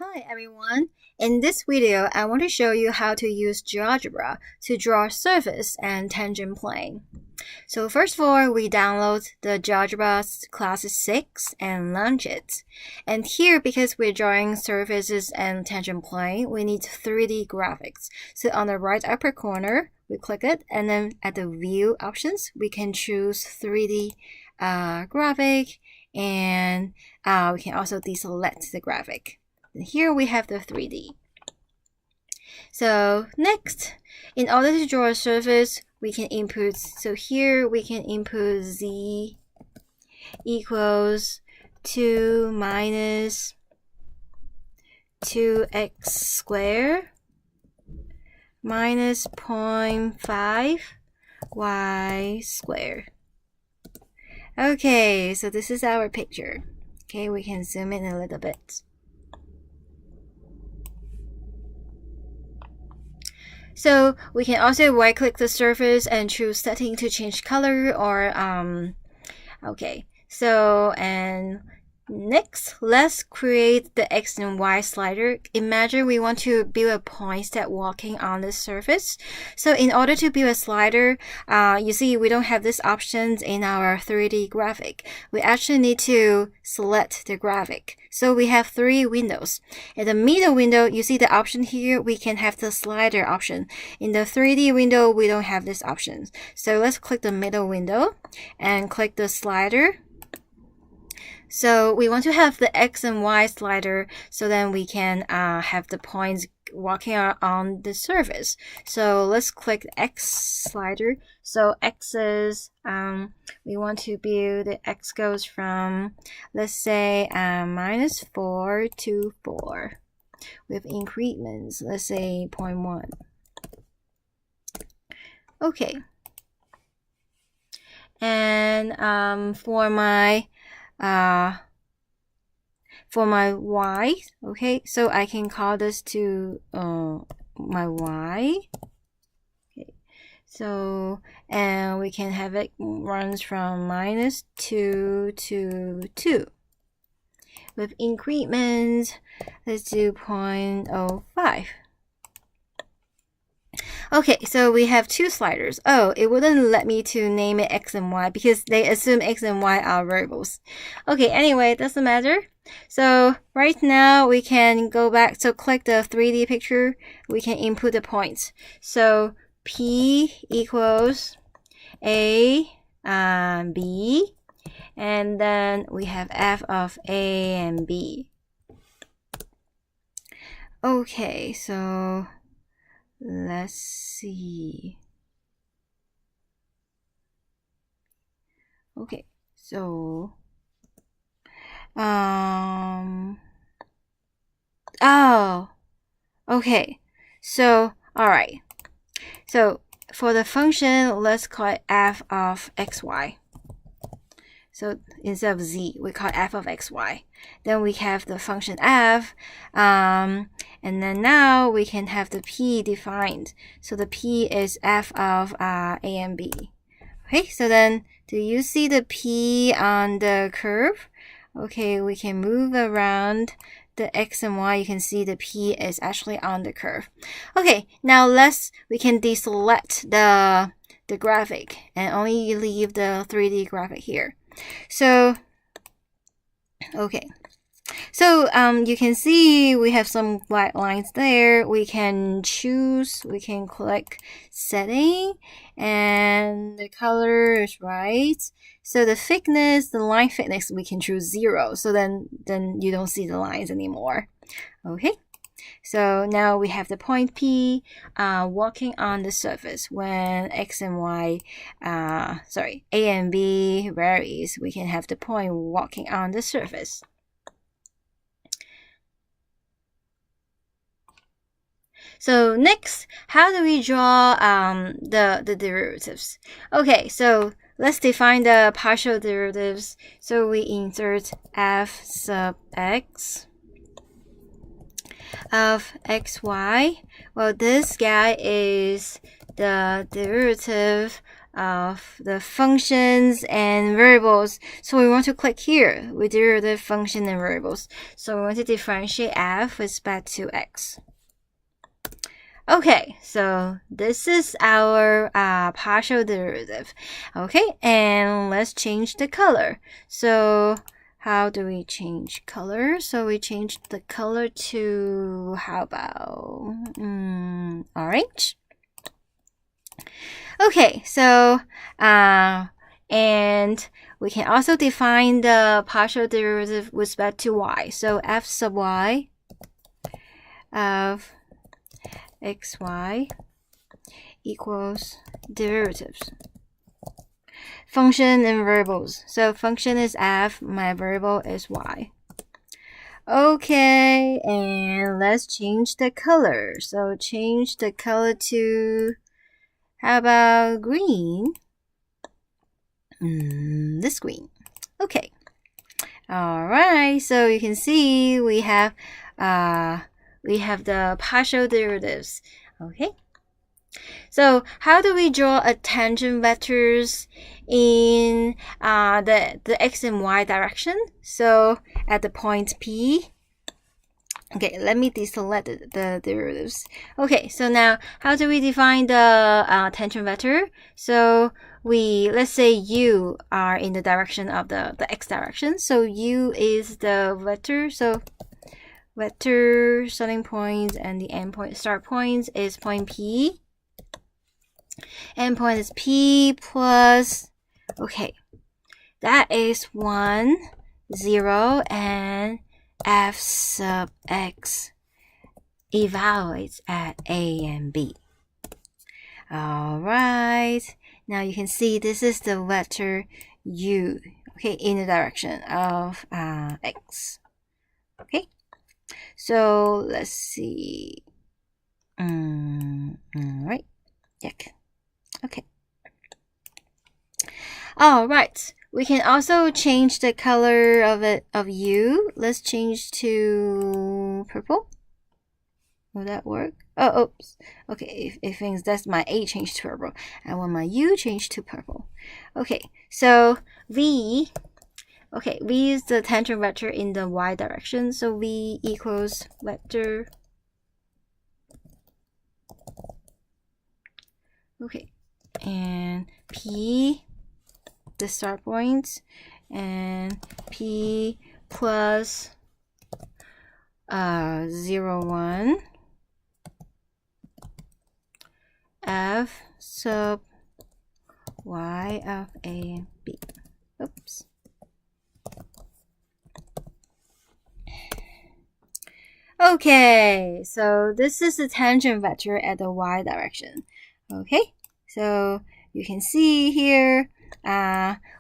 Hi everyone! In this video, I want to show you how to use GeoGebra to draw a surface and tangent plane. So first of all, we download the GeoGebra class 6 and launch it. And here, because we're drawing surfaces and tangent plane, we need 3D graphics. So on the right upper corner, we click it, and then at the view options, we can choose 3D graphic, and we can also deselect the graphic. And here we have the 3D. So next, in order to draw a surface, we can input, so here we can input z equals 2 minus 2x squared minus 0.5 y squared. Okay, so this is our picture. Okay, we can zoom in a little bit. So we can also right click the surface and choose setting to change color or okay. So and next, let's create the X and Y slider. Imagine we want to build a point that walking on the surface. So in order to build a slider, you see we don't have this options in our 3D graphic. We actually need to select the graphic. So we have 3 windows. In the middle window, you see the option here, we can have the slider option. In the 3D window, we don't have this option. So let's click the middle window and click the slider. So we want to have the X and Y slider so then we can have the points walking on the surface. So let's click the X slider. So X is, we want to build the X goes from, let's say, -4 to 4 with increments, let's say 0.1. Okay. And for my y, okay, so I can call this to my y. Okay, so and we can have it runs from -2 to 2 with increments. Let's do 0.05. Okay, so we have 2 sliders. Oh, it wouldn't let me to name it X and Y because they assume X and Y are variables. Okay, anyway, doesn't matter. So right now we can go back. So click the 3D picture. We can input the points. So P equals A, B, and then we have F of A and B. Okay, so let's see. Okay, so oh, okay, so all right, so for the function, let's call it f of xy. So instead of z, we call it f of xy. Then we have the function f, and then now we can have the p defined. So the p is f of a and b. Okay, so then do you see the p on the curve? Okay, we can move around the x and y. You can see the p is actually on the curve. Okay, now we can deselect the graphic and only leave the 3D graphic here. So okay, so you can see we have some white lines there. We can choose, we can click setting, and the color is right. So the thickness, the line thickness, we can choose 0. So then you don't see the lines anymore. Okay. So now we have the point P walking on the surface. When X and Y, A and B varies, we can have the point walking on the surface. So next, how do we draw the derivatives? Okay, so let's define the partial derivatives. So we insert f sub x of xy. Well, this guy is the derivative of the functions and variables. So we want to click here with derivative function and variables. So we want to differentiate f with respect to x. Okay, so this is our partial derivative. Okay, and let's change the color. So how do we change color? So we change the color to, how about orange? Okay, so and we can also define the partial derivative with respect to y. So f sub y of xy equals derivatives. Function and variables. So function is f, my variable is y. Okay, and let's change the color. So change the color to, how about green? This green. Okay. All right. So you can see we have the partial derivatives. Okay. So how do we draw a tangent vectors in the x and y direction? So at the point P. Okay, let me deselect the derivatives. Okay, so now how do we define the tangent vector? So let's say u are in the direction of the x direction. So u is the vector. So vector starting point and the end point start point is point P. End point is P plus, okay, that is 1, 0, and f sub x evaluates at A and B. Alright, now you can see this is the vector u, okay, in the direction of x. Okay, so let's see. Alright, yuck. Okay. Alright. We can also change the color of u. Let's change to purple. Will that work? Oh, oops. Okay, if things that's my A changed to purple. I want my u changed to purple. Okay, so v. Okay, v is the tangent vector in the y direction. So v equals vector. Okay, and p, the start point, and p plus 0, 1, f sub y of A and B. Oops. Okay, so this is the tangent vector at the y direction. Okay, so you can see here,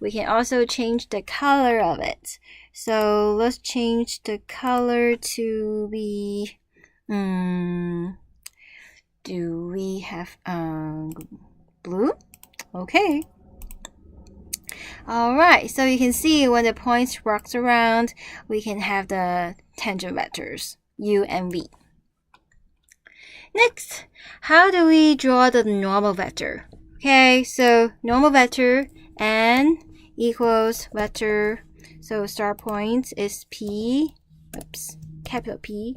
we can also change the color of it. So let's change the color to be, do we have blue? Okay. Alright, so you can see when the points rocks around, we can have the tangent vectors, u and v. Next, how do we draw the normal vector? Okay, so normal vector n equals vector, so start point is p, oops, capital P,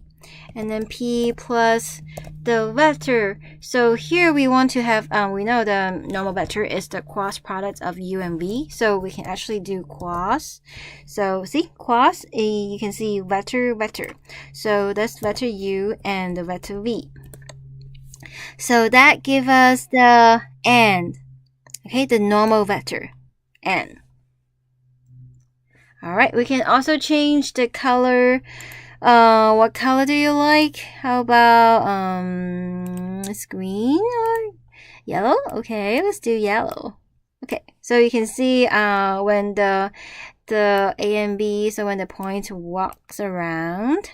and then p plus the vector. So here we want to have, we know the normal vector is the cross product of u and v, so we can actually do cross. So see, cross, you can see vector, vector. So that's vector u and the vector v. So that gives us the n, okay, the normal vector, n. Alright, we can also change the color. What color do you like? How about it's green or yellow? Okay, let's do yellow. Okay, so you can see when the A and B, so when the point walks around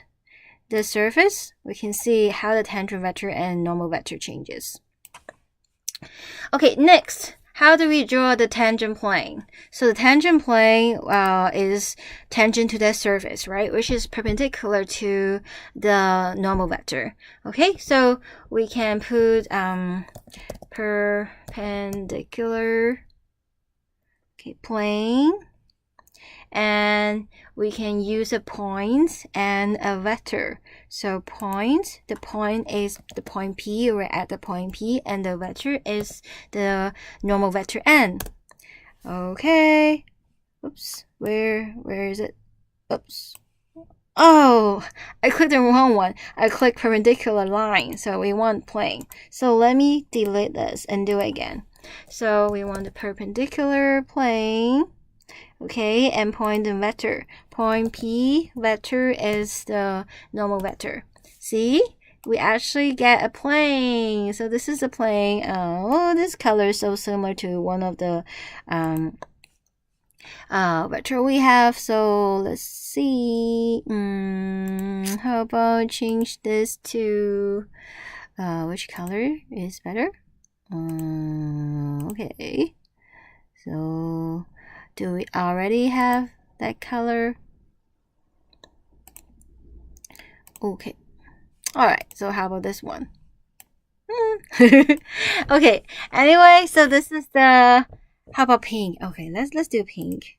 the surface, we can see how the tangent vector and normal vector changes. Okay, next, how do we draw the tangent plane? So the tangent plane is tangent to that surface, right? Which is perpendicular to the normal vector. Okay, so we can put perpendicular plane, and we can use a point and a vector. So point, the point is the point P, we're at the point P, and the vector is the normal vector N. Okay. Oops. Where is it? Oops. Oh, I clicked the wrong one. I clicked perpendicular line, so we want plane. So let me delete this and do it again. So we want the perpendicular plane. Okay, and point and vector. Point P vector is the normal vector. See? We actually get a plane. So this is a plane. Oh, this color is so similar to one of the vector we have. So let's see. How about change this to which color is better? Okay. So do we already have that color? Okay. Alright, so how about this one? Okay, anyway, so this is the, how about pink? Okay, let's do pink.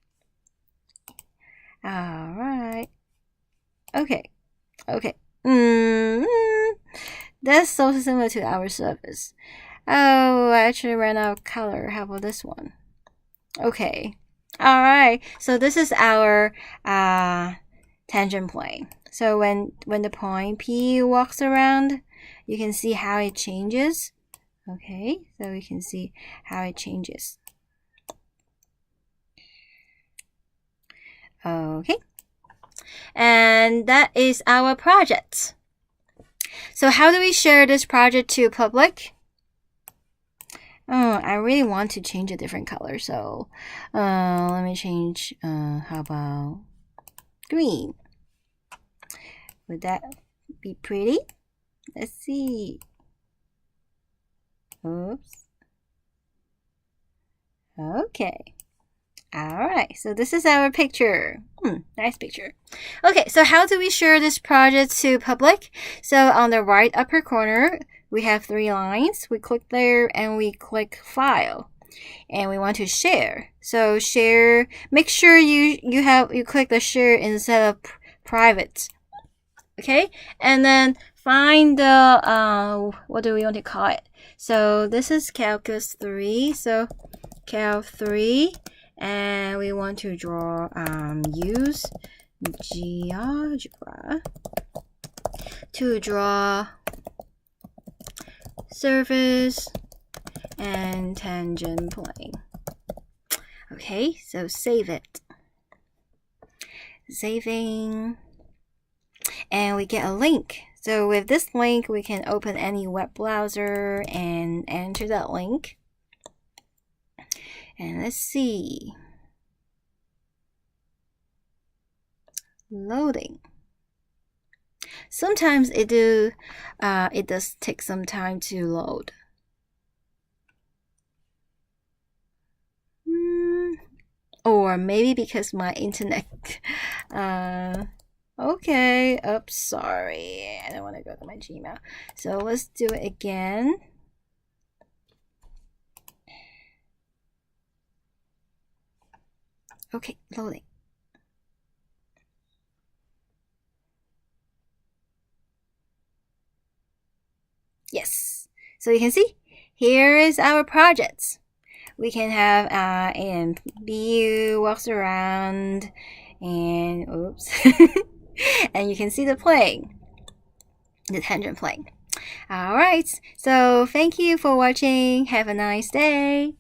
Alright. Okay. That's so similar to our surface. Oh, I actually ran out of color. How about this one? Okay. Alright, so this is our tangent plane. So when the point P walks around, you can see how it changes. Okay, so we can see how it changes. Okay, and that is our project. So how do we share this project to public? Oh, I really want to change a different color, so let me change, how about green? Would that be pretty? Let's see. Oops. Okay. Alright, so this is our picture. Nice picture. Okay, so how do we share this project to public? So on the right upper corner, we have 3 lines. We click there and we click File. And we want to share. So share, make sure you click the share instead of private. Okay, and then find the what do we want to call it? So this is Calculus 3. So Cal 3, and we want to draw use GeoGebra to draw surface and tangent plane. Okay, so save it. Saving. And we get a link. So with this link, we can open any web browser and enter that link. And let's see. Loading. Sometimes it does take some time to load. Or maybe because my internet okay, oops, sorry. I don't want to go to my Gmail. So let's do it again. Okay, loading. Yes. So you can see, here is our projects. We can have and BU walks around and oops. And you can see the plane, the tangent plane. Alright, so thank you for watching. Have a nice day.